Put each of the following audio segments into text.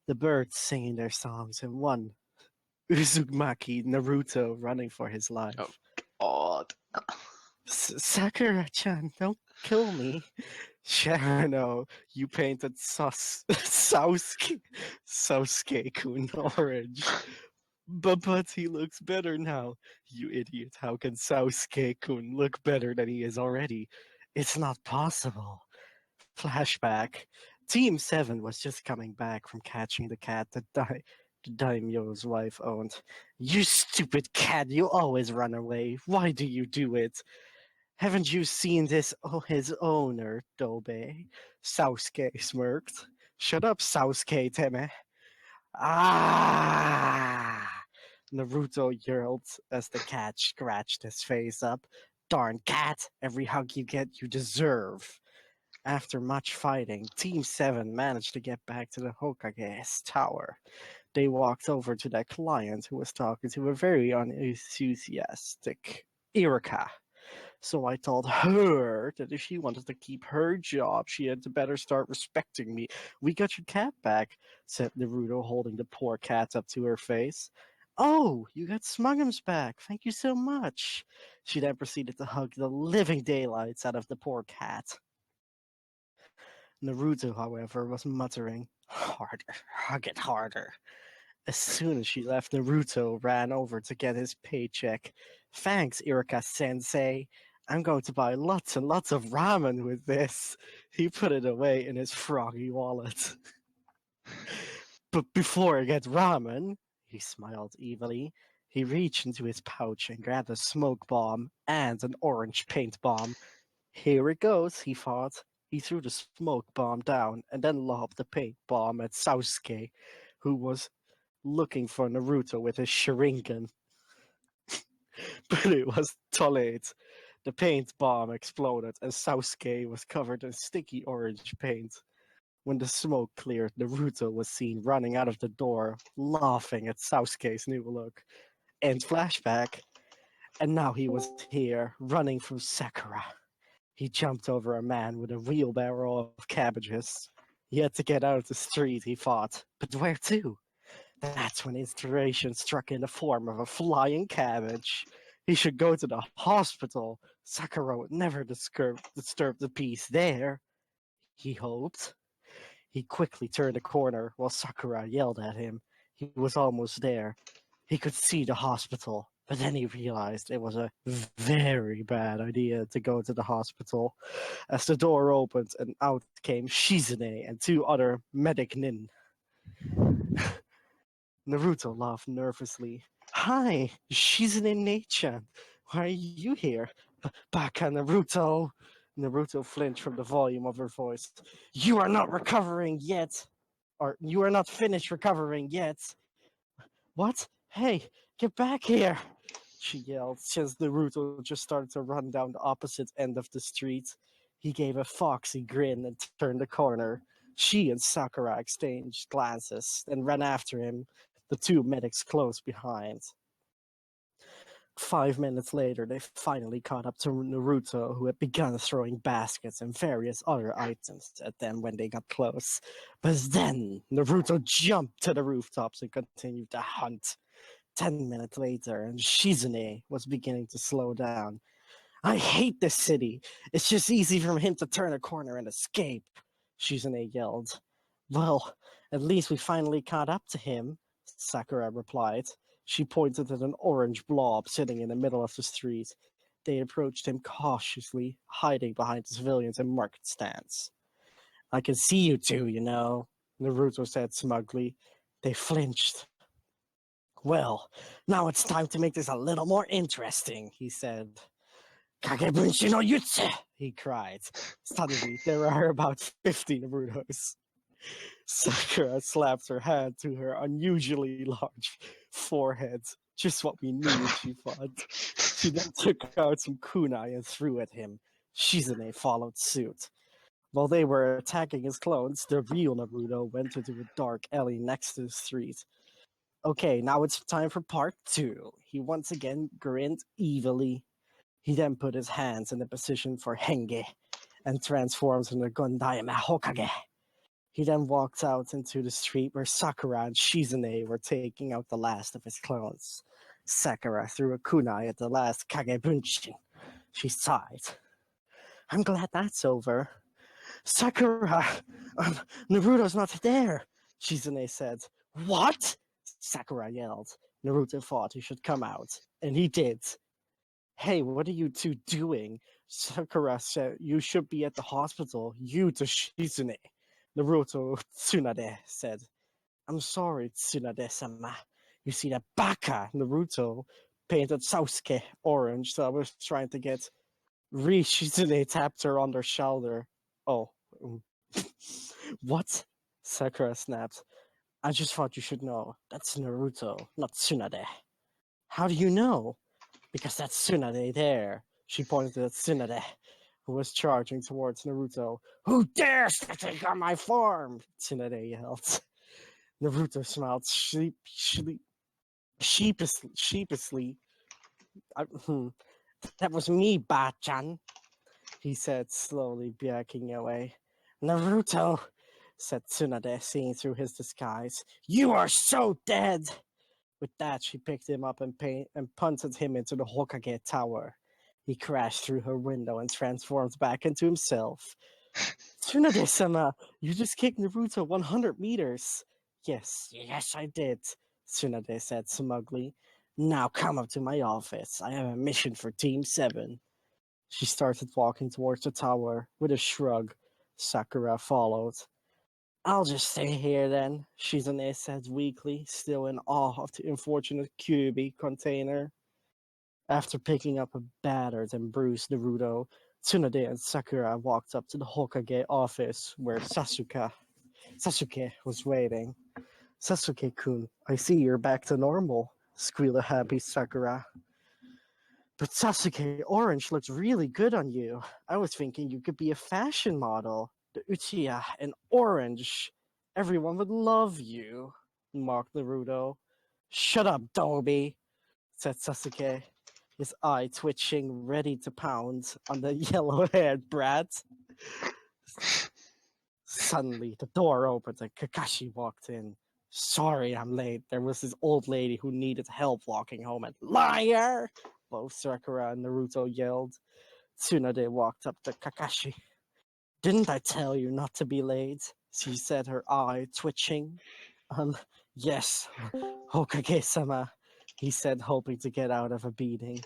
the birds singing their songs, and one Uzumaki Naruto running for his Oh life. God. Sakura-chan, don't kill me. Sharano, you painted Sasuke-kun orange. But he looks better now. You idiot, how can Sasuke-kun look better than he is already? It's not possible. Flashback. Team 7 was just coming back from catching the cat that the daimyo's wife owned. You stupid cat, you always run away. Why do you do it? Haven't you seen his owner, Dobe? Sasuke smirked. Shut up, Sasuke Teme. Ah! Naruto yelled as the cat scratched his face up. Darn cat, every hug you get, you deserve. After much fighting, Team 7 managed to get back to the Hokage's tower. They walked over to their client who was talking to a very unenthusiastic Irika. So I told her that if she wanted to keep her job, she had to better start respecting me. We got your cat back, said Naruto, holding the poor cat up to her face. Oh, you got Smuggums back. Thank you so much. She then proceeded to hug the living daylights out of the poor cat. Naruto, however, was muttering, harder, hug it harder. As soon as she left, Naruto ran over to get his paycheck. Thanks, Irika-sensei. I'm going to buy lots and lots of ramen with this. He put it away in his froggy wallet. But before I get ramen, he smiled evilly. He reached into his pouch and grabbed a smoke bomb and an orange paint bomb. Here it goes, he thought. He threw the smoke bomb down and then lobbed the paint bomb at Sasuke, who was looking for Naruto with his Sharingan. But it was too late. The paint bomb exploded and Sasuke was covered in sticky orange paint. When the smoke cleared, Naruto was seen running out of the door, laughing at Sasuke's new look. End flashback. And now he was here, running from Sakura. He jumped over a man with a wheelbarrow of cabbages. He had to get out of the street, he thought. But where to? That's when inspiration struck in the form of a flying cabbage. He should go to the hospital. Sakura would never disturb the peace there, he hoped. He quickly turned a corner while Sakura yelled at him. He was almost there. He could see the hospital, but then he realized it was a very bad idea to go to the hospital. As the door opened and out came Shizune and two other medic nin. Naruto laughed nervously. Hi, Shizune-chan. Why are you here? Baka Naruto. Naruto flinched from the volume of her voice. You are not recovering yet. Or you are not finished recovering yet. What? Hey, get back here! She yelled, since Naruto just started to run down the opposite end of the street. He gave a foxy grin and turned the corner. She and Sakura exchanged glances, then ran after him, the two medics close behind. 5 minutes later, they finally caught up to Naruto, who had begun throwing baskets and various other items at them when they got close. But then, Naruto jumped to the rooftops and continued to hunt. 10 minutes later, and Shizune was beginning to slow down. I hate this city. It's just easy for him to turn a corner and escape, Shizune yelled. Well, at least we finally caught up to him, Sakura replied. She pointed at an orange blob sitting in the middle of the street. They approached him cautiously, hiding behind the civilians and market stands. I can see you two, you know, Naruto said smugly. They flinched. Well, now it's time to make this a little more interesting, he said. Kagebunshi no Yutsu, he cried. Suddenly, there were about 50 Narutos. Sakura slapped her hand to her unusually large forehead. Just what we need, she thought. She then took out some kunai and threw at him. Shizune followed suit. While they were attacking his clones, the real Naruto went into a dark alley next to the street. Okay, now it's time for part 2. He once again grinned evilly. He then put his hands in the position for Henge and transformed into Gondayama Hokage. He then walked out into the street where Sakura and Shizune were taking out the last of his clones. Sakura threw a kunai at the last Kagebunshin. She sighed. I'm glad that's over. Sakura! Naruto's not there! Shizune said. What? Sakura yelled. Naruto thought he should come out, and he did. Hey, what are you two doing? Sakura said, you should be at the hospital. You to Shizune. Naruto Tsunade said. I'm sorry, Tsunade-sama. You see that baka Naruto painted Sasuke orange, so I was trying to get Shizune tapped her on their shoulder. Oh. What? Sakura snapped. I just thought you should know. That's Naruto, not Tsunade. How do you know? Because that's Tsunade there. She pointed at Tsunade, who was charging towards Naruto. Who dares to take on my form? Tsunade yelled. Naruto smiled sheepishly. That was me, Bachan, he said, slowly backing away. Naruto, said Tsunade, seeing through his disguise. You are so dead! With that, she picked him up and punted him into the Hokage tower. He crashed through her window and transformed back into himself. Tsunade-sama, you just kicked Naruto 100 meters. Yes, I did, Tsunade said smugly. Now come up to my office. I have a mission for Team 7. She started walking towards the tower with a shrug. Sakura followed. I'll just stay here then, Shizune said weakly, still in awe of the unfortunate Kyuubi container. After picking up a battered and bruised Naruto, Tsunade and Sakura walked up to the Hokage office where Sasuke was waiting. Sasuke-kun, I see you're back to normal, squealed a happy Sakura. But Sasuke, orange looks really good on you. I was thinking you could be a fashion model. The Uchiha in orange. Everyone would love you, mocked Naruto. Shut up, Dobby, said Sasuke, his eye twitching, ready to pound on the yellow-haired brat. Suddenly, the door opened and Kakashi walked in. Sorry, I'm late. There was this old lady who needed help walking home and liar! Both Sakura and Naruto yelled. Tsunade walked up to Kakashi. Didn't I tell you not to be late? She said, her eye twitching. Yes, Hokage-sama, he said, hoping to get out of a beating.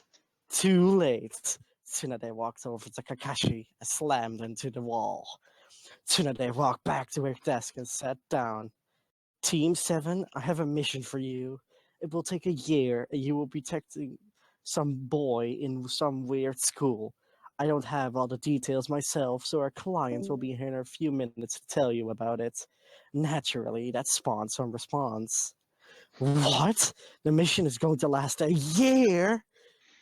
Too late. Tsunade walked over to Kakashi and slammed into the wall. Tsunade walked back to her desk and sat down. Team 7, I have a mission for you. It will take a year and you will be protecting some boy in some weird school. I don't have all the details myself, so our client will be here in a few minutes to tell you about it. Naturally, that spawns some response. What? The mission is going to last a year?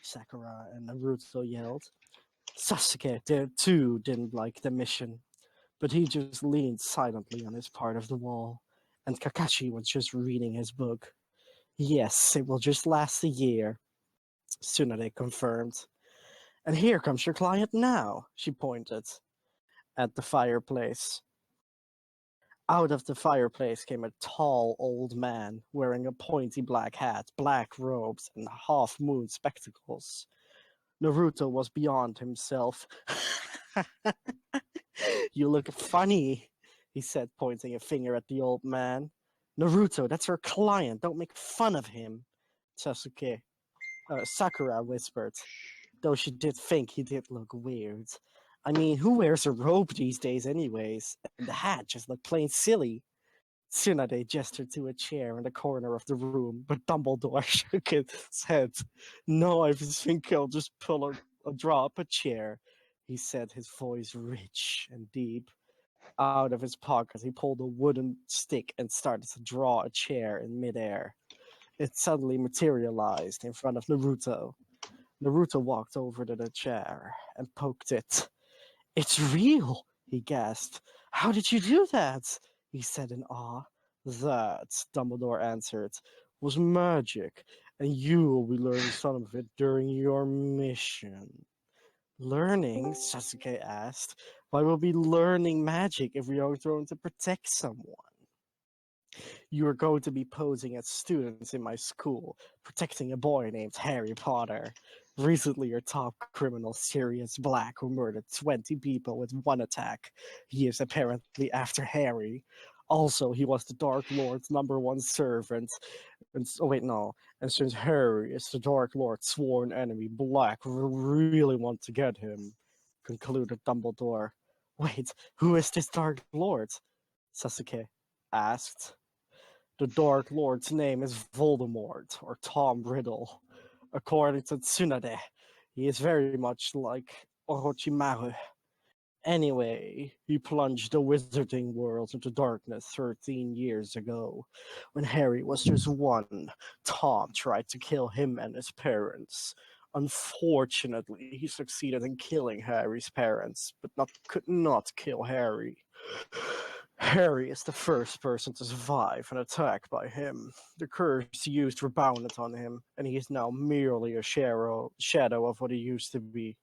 Sakura and Naruto yelled. Sasuke too didn't like the mission, but he just leaned silently on his part of the wall, and Kakashi was just reading his book. Yes, it will just last a year, Tsunade confirmed. And here comes your client now, she pointed at the fireplace. Out of the fireplace came a tall old man wearing a pointy black hat, black robes, and half-moon spectacles. Naruto was beyond himself. You look funny, he said, pointing a finger at the old man. Naruto, that's her client. Don't make fun of him, Sakura whispered, though she did think he did look weird. I mean, who wears a robe these days anyways? And the hat just looked plain silly. Tsunade gestured to a chair in the corner of the room, but Dumbledore shook his head. No, I think I'll just draw up a chair, he said, his voice rich and deep. Out of his pocket, he pulled a wooden stick and started to draw a chair in midair. It suddenly materialized in front of Naruto. Naruto walked over to the chair and poked it. It's real, he gasped. How did you do that? He said in awe. That, Dumbledore answered, was magic, and you will be learning some of it during your mission. Learning? Sasuke asked. Why will we be learning magic if we are going to protect someone? You are going to be posing as students in my school, protecting a boy named Harry Potter. Recently, your top criminal, Sirius Black, who murdered 20 people with one attack. He is apparently after Harry. Also, he was the Dark Lord's #1 servant. Oh wait, no. And since Harry is the Dark Lord's sworn enemy, Black really want to get him, concluded Dumbledore. Wait, who is this Dark Lord? Sasuke asked. The Dark Lord's name is Voldemort, or Tom Riddle. According to Tsunade, he is very much like Orochimaru. Anyway, he plunged the wizarding world into darkness 13 years ago. When Harry was just one, Tom tried to kill him and his parents. Unfortunately, he succeeded in killing Harry's parents, but could not kill Harry. Harry is the first person to survive an attack by him. The curse used rebounded on him, and he is now merely a shadow of what he used to be.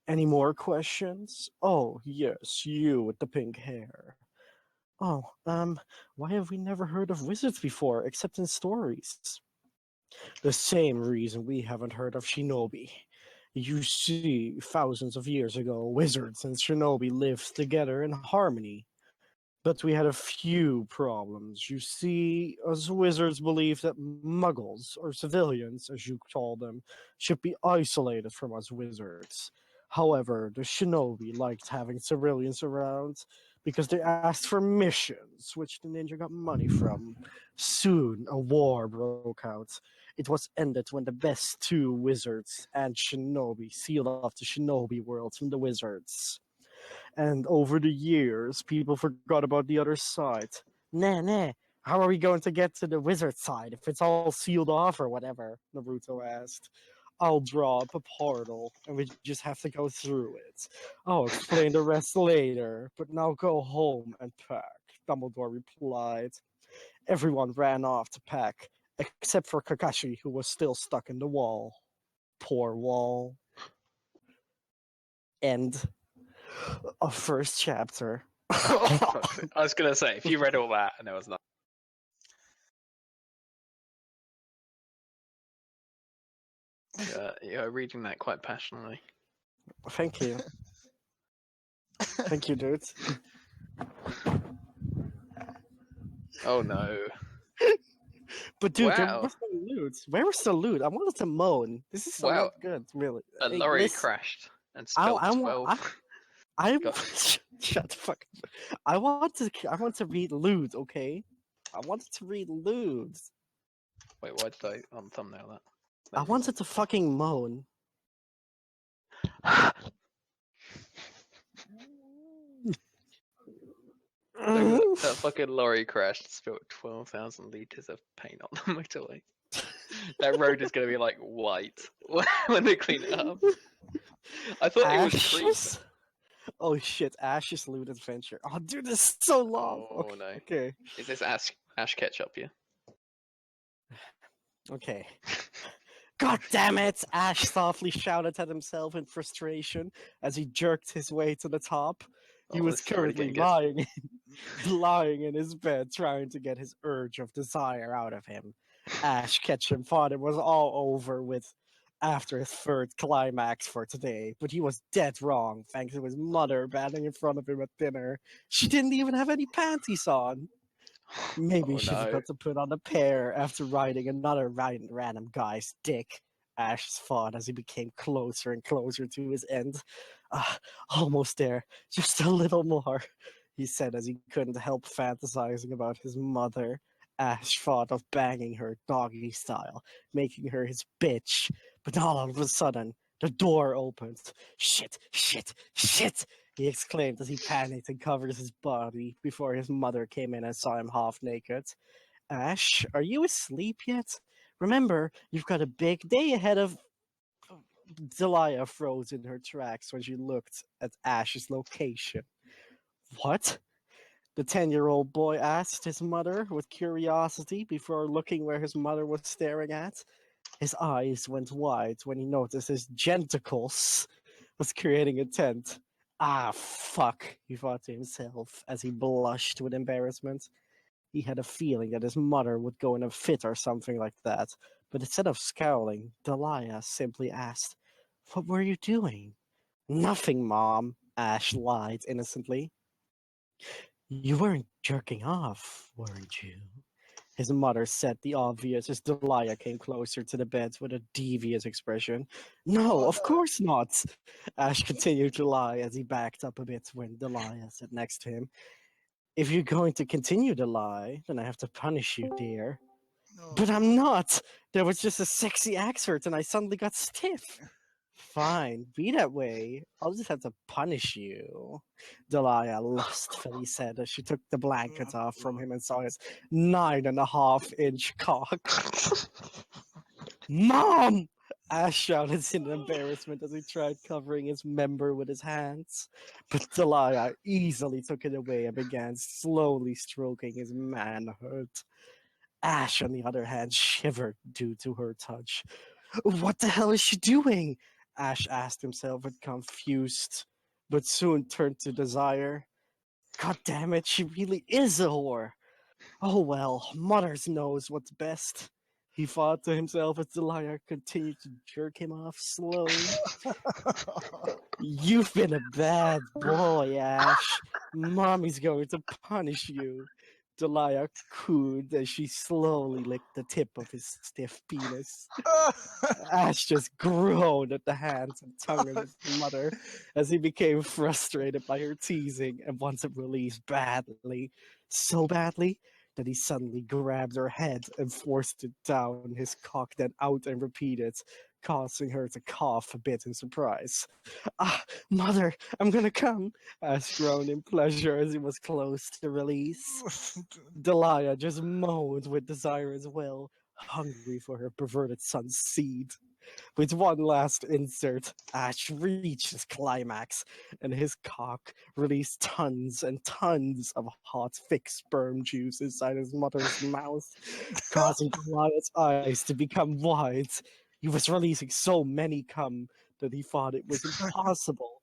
Any more questions? Oh, yes, you with the pink hair. Oh, why have we never heard of wizards before, except in stories? The same reason we haven't heard of shinobi. You see, thousands of years ago, wizards and shinobi lived together in harmony. But we had a few problems. You see, us wizards believe that muggles, or civilians as you call them, should be isolated from us wizards. However, the shinobi liked having civilians around because they asked for missions, which the ninja got money from. Soon, a war broke out. It was ended when the best two wizards and shinobi sealed off the shinobi world from the wizards. And over the years, people forgot about the other side. Nah. How are we going to get to the wizard side if it's all sealed off or whatever? Naruto asked. I'll draw up a portal, and we just have to go through it. I'll explain the rest later, but now go home and pack, Dumbledore replied. Everyone ran off to pack, except for Kakashi, who was still stuck in the wall. Poor wall. End of first chapter. I was gonna say, if you read all that and there was nothing. You're reading that quite passionately. Thank you. Thank you, dude. Oh no. But dude, there Wow. was no loot. Where was the loot? I wanted to moan. This is so Wow. not good, really. A Hey, lorry listen, crashed and spilled 12. Shut the fuck up. I want to read loot, okay? I wanted to read loot. Wait, why did I on thumbnail that? I wanted to fucking moan. That fucking lorry crashed, spilled 12,000 litres of paint on the motorway. That road is going to be like white when they clean it up. I thought it was Ashes? Oh shit, Ash's loot adventure. Oh dude, this is so long. Oh no. Okay. Is this Ash ketchup, yeah? Okay. God damn it! Ash softly shouted at himself in frustration as he jerked his way to the top. He was currently lying in his bed, trying to get his urge of desire out of him. Ash Ketchum thought it was all over with after his third climax for today, but he was dead wrong thanks to his mother batting in front of him at dinner. She didn't even have any panties on. Maybe she forgot to put on a pair after riding another random guy's dick. Ash thought as he became closer and closer to his end. Almost there, just a little more, he said as he couldn't help fantasizing about his mother. Ash thought of banging her doggy style, making her his bitch, but all of a sudden, the door opened. Shit! He exclaimed as he panicked and covered his body before his mother came in and saw him half naked. Ash, are you asleep yet? Remember, you've got a big day ahead of... Delia froze in her tracks when she looked at Ash's location. What? The 10-year-old boy asked his mother with curiosity before looking where his mother was staring at. His eyes went wide when he noticed his genitals was creating a tent. Ah, fuck, he thought to himself as he blushed with embarrassment. He had a feeling that his mother would go in a fit or something like that, but instead of scowling, Delia simply asked, "What were you doing?" "Nothing, Mom," Ash lied innocently. "You weren't jerking off, weren't you?" His mother said the obvious as Delia came closer to the bed with a devious expression. "No, of Mother. course not." Ash continued to lie as he backed up a bit when Delia sat next to him. "If you're going to continue to lie, then I have to punish you, dear." "But I'm No. not! There was just a sexy accent and I suddenly got stiff." "Fine, be that way. I'll just have to punish you," Delia lustfully said as she took the blankets off from him and saw his 9.5-inch cock. "Mom!" Ash shouted in embarrassment as he tried covering his member with his hands. But Delia easily took it away and began slowly stroking his manhood. Ash, on the other hand, shivered due to her touch. "What the hell is she doing?" Ash asked himself with confused, but soon turned to desire. "God damn it, she really is a whore. Oh well, Mothers knows what's best." He thought to himself as Delia continued to jerk him off slowly. "You've been a bad boy, Ash. Mommy's going to punish you." Delia cooed as she slowly licked the tip of his stiff penis. Ash just groaned at the hands and tongue of his mother as he became frustrated by her teasing and wanted released badly. So badly that he suddenly grabbed her head and forced it down his cock, then out and repeated, causing her to cough a bit in surprise. "Ah, Mother, I'm gonna come," Ash groaned in pleasure as he was close to release. Delia just moaned with desire as well, hungry for her perverted son's seed. With one last insert, Ash reached his climax, and his cock released tons and tons of hot, thick sperm juice inside his mother's mouth, causing Delia's eyes to become wide. He was releasing so many cum that he thought it was impossible.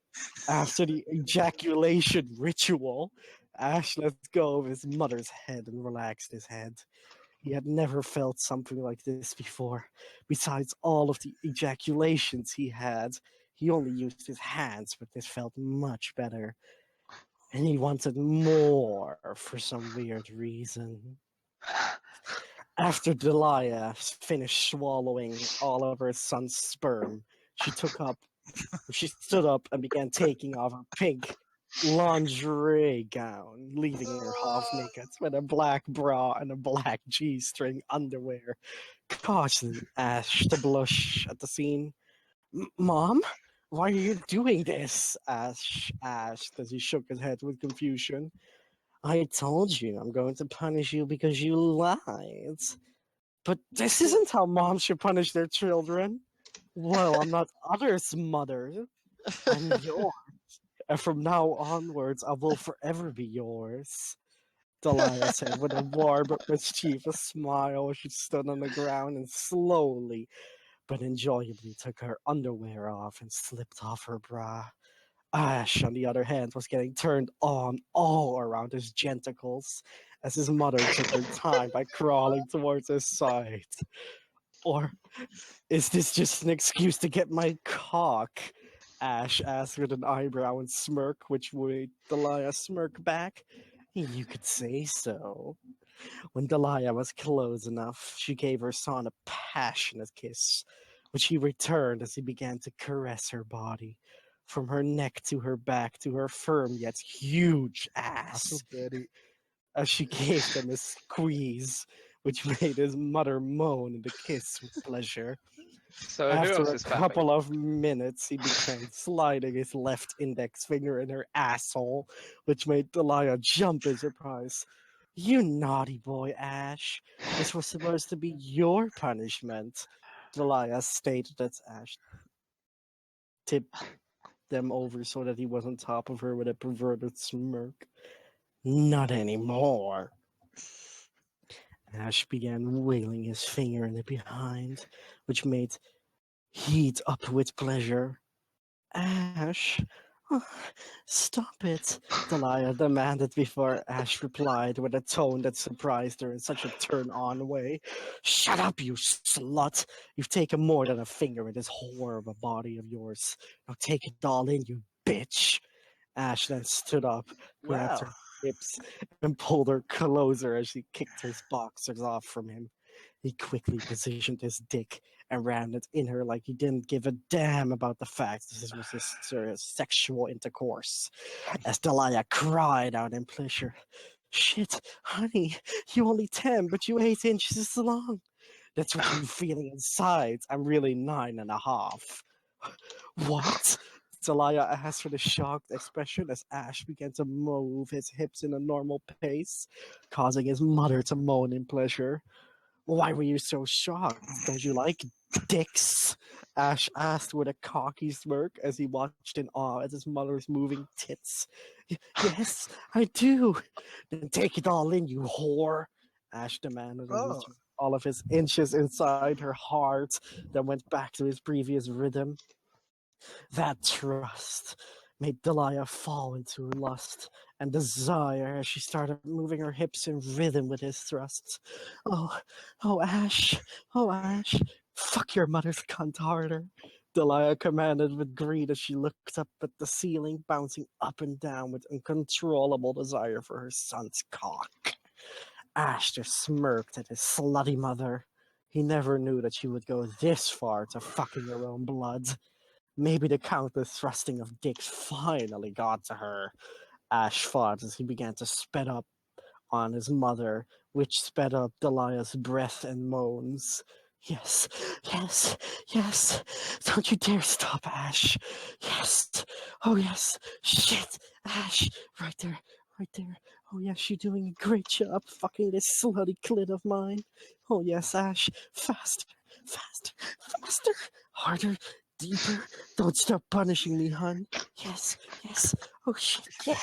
After the ejaculation ritual, Ash let go of his mother's head and relaxed his head. He had never felt something like this before. Besides all of the ejaculations he had, he only used his hands, but this felt much better. And he wanted more for some weird reason. After Delia finished swallowing all of her son's sperm, she she stood up and began taking off her pink lingerie gown, leaving her half naked with a black bra and a black G-string underwear, causing Ash to blush at the scene. "Mom, why are you doing this?" Ash asked as he shook his head with confusion. "I told you I'm going to punish you because you lied." "But this isn't how moms should punish their children." "Well, I'm not others' mother. I'm yours. And from now onwards, I will forever be yours," Delia said with a warm but mischievous smile as she stood on the ground and slowly but enjoyably took her underwear off and slipped off her bra. Ash, on the other hand, was getting turned on all around his genitals as his mother took her time by crawling towards his side. "Or is this just an excuse to get my cock?" Ash asked with an eyebrow and smirk, which made Delia smirk back. "You could say so." When Delia was close enough, she gave her son a passionate kiss, which he returned as he began to caress her body, from her neck to her back to her firm yet huge ass, Betty. as she gave them a squeeze, which made his mother moan in the kiss with pleasure. So who After else a is fapping? couple of minutes, he began sliding his left index finger in her asshole, which made Delia jump in surprise. "You naughty boy, Ash. This was supposed to be your punishment," Delia stated as Ash tipped them over so that he was on top of her with a perverted smirk. "Not anymore." Ash began wailing his finger in the behind, which made heat up with pleasure. Ash, oh, stop it, Delia demanded before Ash replied with a tone that surprised her in such a turn-on way. Shut up, you slut! You've taken more than a finger in this whore of a body of yours. Now take it all in, you bitch! Ash then stood up, grabbed Wow. her hips, and pulled her closer as she kicked his boxers off from him. He quickly positioned his dick and rammed it in her like he didn't give a damn about the fact that this was his sexual intercourse. As Delia cried out in pleasure, "Shit, honey, you only 10, but you 8 inches long. That's what you're feeling inside. I'm really 9.5. What?" Delia asked with a shocked expression as Ash began to move his hips in a normal pace, causing his mother to moan in pleasure. "Why were you so shocked? Don't you like dicks?" Ash asked with a cocky smirk as he watched in awe at his mother's moving tits. Yes, I do." "Then take it all in, you whore," Ash demanded as he Oh. threw all of his inches inside her heart, then went back to his previous rhythm. That trust made Delia fall into lust and desire as she started moving her hips in rhythm with his thrusts. "Oh, oh, Ash, oh, Ash, fuck your mother's cunt harder," Delia commanded with greed as she looked up at the ceiling, bouncing up and down with uncontrollable desire for her son's cock. Ash just smirked at his slutty mother. He never knew that she would go this far to fucking her own blood. Maybe the countless thrusting of dicks finally got to her. Ash thought as he began to sped up on his mother, which sped up Delia's breath and moans. "Yes, yes, yes. Don't you dare stop, Ash. Yes. Oh, yes. Shit, Ash. Right there, right there. Oh, yes, you're doing a great job fucking this slutty clit of mine. Oh, yes, Ash. Faster, faster, faster. Harder, deeper. Don't stop punishing me, hun. Yes, yes. Oh, shit, yeah.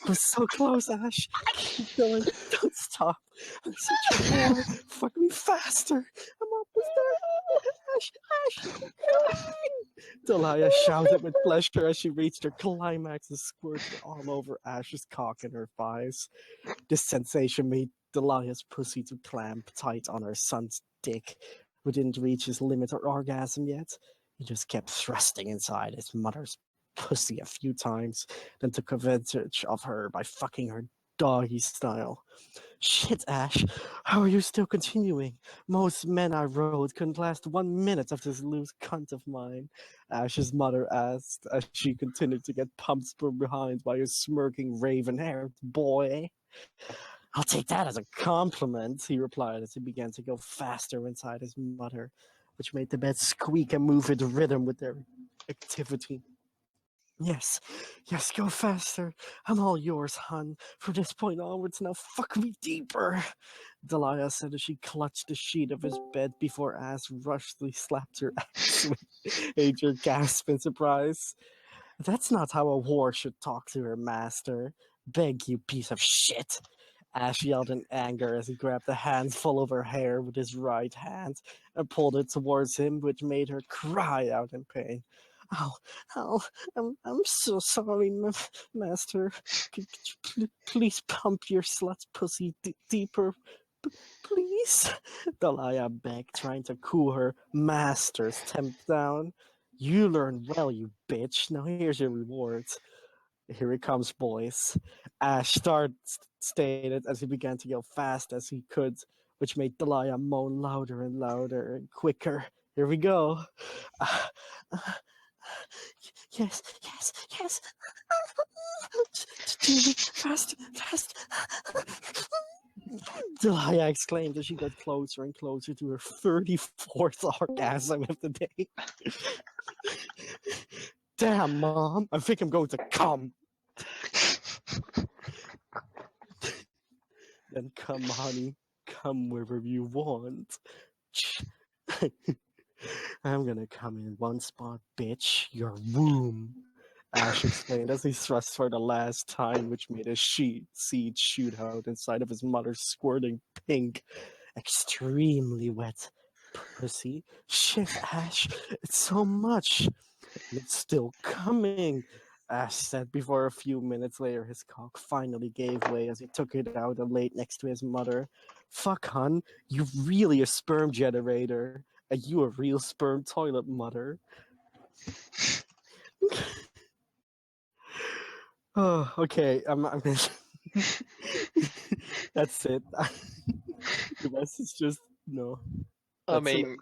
We're so close, Ash. Keep going. Don't stop. I'm such a whore. Fuck me faster. I'm almost there. Ash, Ash, keep going. Delia shouted with pleasure as she reached her climax and squirted all over Ash's cock and her thighs. This sensation made Delia's pussy to clamp tight on her son's dick, who didn't reach his limit or orgasm yet. He just kept thrusting inside his mother's pussy a few times, then took advantage of her by fucking her doggy style. "Shit, Ash, how are you still continuing? Most men I rode couldn't last 1 minute of this loose cunt of mine," Ash's mother asked as she continued to get pumped from behind by a smirking raven-haired boy. "I'll take that as a compliment," he replied as he began to go faster inside his mother, which made the bed squeak and move in rhythm with their activity. "Yes, yes, go faster. I'm all yours, hun. From this point onwards, now fuck me deeper," Delia said as she clutched the sheet of his bed before Ash rushedly slapped her ass with major gasp in surprise. "That's not how a whore should talk to her master. Beg, you piece of shit," Ash yelled in anger as he grabbed a handful of her hair with his right hand and pulled it towards him, which made her cry out in pain. "Oh, oh, I'm so sorry, master. Could you please pump your slut pussy deeper, please?" Delia begged, trying to cool her master's temp down. "You learned well, you bitch. Now here's your reward. Here it comes, boys." Ash stated as he began to go fast as he could, which made Delia moan louder and louder and quicker. "Here we go. Uh, uh, yes, yes, yes. Jimmy, fast, fast." Delia exclaimed as she got closer and closer to her 34th orgasm of the day. "Damn, Mom, I think I'm going to come." "Then come, honey. Come wherever you want." "I'm gonna come in one spot, bitch. Your womb," Ash explained as he thrust for the last time, which made a seed shoot out inside of his mother's squirting pink, extremely wet pussy. Shit, Ash, it's so much. And it's still coming. Ash said before a few minutes later his cock finally gave way as he took it out and laid next to his mother. Fuck, hun, you really a sperm generator. And you a real sperm toilet, mother. Oh, okay. I'm gonna... That's it. The rest is just no. I That's mean,